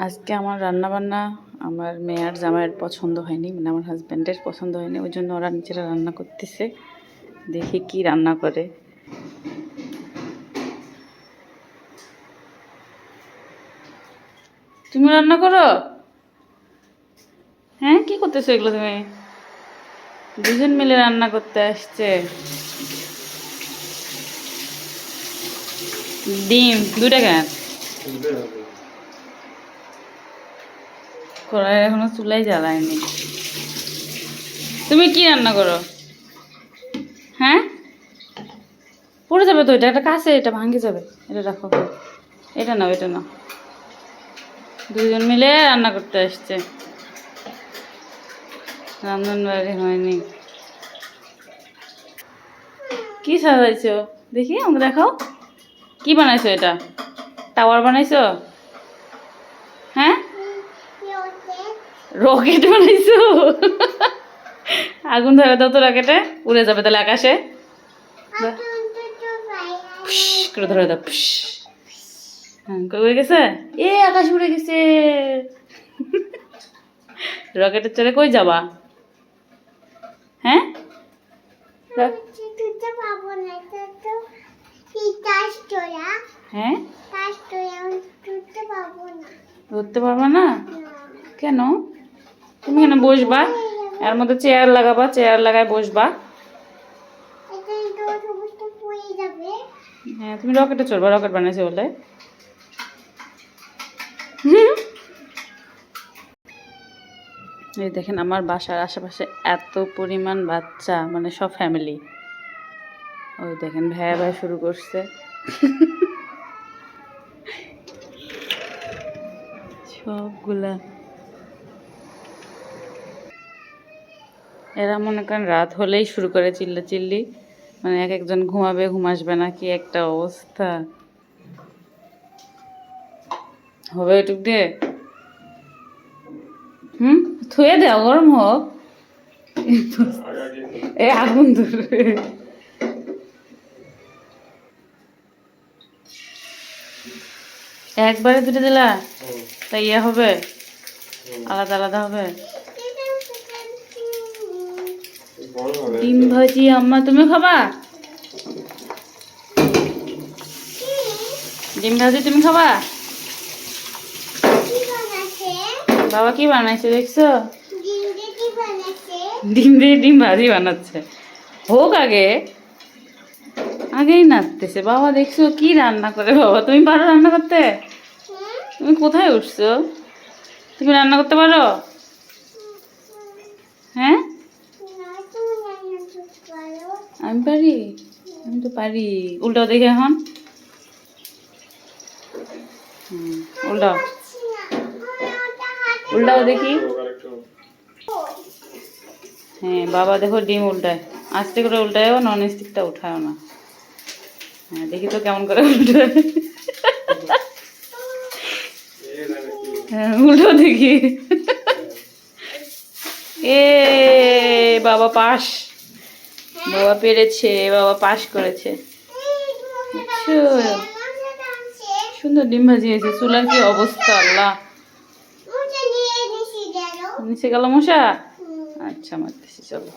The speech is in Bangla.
আজকে আমার রান্না বান্না আমার মেয়ের জামাইয়ের পছন্দ হয়নি, মানে আমার হাজব্যান্ডের পছন্দ হয়নি, ওই জন্য ওরা নিজেরা রান্না করতেছে। দেখি কি রান্না করে। তুমি রান্না করো? হ্যাঁ, কি করতেছো এগুলো তুমি? দুজন মিলে রান্না করতে আসছে। ডিম দুইটা কেন? কড়াই এখনো চুলাই জ্বালায়নি। তুমি কি রান্না করো? হ্যাঁ, পড়ে যাবে তো, এটা একটা কাছে, এটা ভাঙে যাবে, এটা রাখো। এটা নাও, এটা নাও। দুজন মিলে রান্না করতে আসছে, রান্নার বাইরে হয়নি। কি সাজাইছো দেখি, আমাকে দেখাও। কি বানাইছো? এটা টাওয়ার বানাইছো? হ্যাঁ, রকেট বানাইছো? আগুন ধরে দাও তো, রকেটে উড়ে যাবে তাহলে আকাশে। করে ধরে দাও। হ্যাঁ, উড়ে গেছে। এ আকাশ উড়ে গেছে। রকেটের চড়ে কই যাবা? হ্যাঁ, হ্যাঁ, ধরতে পারবা না কেন? তুমি এখানে বসবা, এর মধ্যে চেয়ার লাগাবা, চেয়ার লাগায় বসবা। হ্যাঁ, তুমি রকেটে চড়বা, রকেট বানাইছে বলে। এই দেখেন আমার বাসার আশেপাশে এত পরিমাণ বাচ্চা, মানে সব ফ্যামিলি। ওই দেখেন ভাইয়া ভাই শুরু করছে। সবগুলা এরা মনে করেন রাত হলেই শুরু করে চিল্লি, মানে এক একজন ঘুমাবে, ঘুম আসবে না, কি একটা অবস্থা হবে এটুক দিয়ে। থুয়ে দেও, গরম হোক। এ আগুন ধরে। একবারে দুটো দিলা তাই ইয়ে হবে, আলাদা আলাদা হবে। ডিম ভাজি আম্মা তুমি খাবা? ডিম ভাজি তুমি খাবা? বাবা কি বানাইছে দেখছো? ডিম দিয়ে ডিম ভাজি বানাচ্ছে। হোক আগে, আগেই নাচতেছে বাবা, দেখছো কি রান্না করে বাবা। তুমি পারো রান্না করতে? তুমি কোথায় উঠছো? তুমি রান্না করতে পারো? হ্যাঁ, আমি পারি, আমি তো পারি। উল্টাও দেখে এখন। উল্টাও, উল্টাও দেখি। হ্যাঁ বাবা দেখো ডিম উল্টায়, আস্তে করে উল্টায়ও, নন স্টিকটা উঠায়ও না। হ্যাঁ দেখি তো কেমন করে উল্টায়। হ্যাঁ উল্টাও দেখি। এ বাবা পাস, বাবা পেরেছে, বাবা পাস করেছে। সুন্দর ডিম ভাজি হয়েছে। চুলার কি অবস্থা আল্লাহ, নিচে গেল মশা। আচ্ছা মারতেছি, চলো।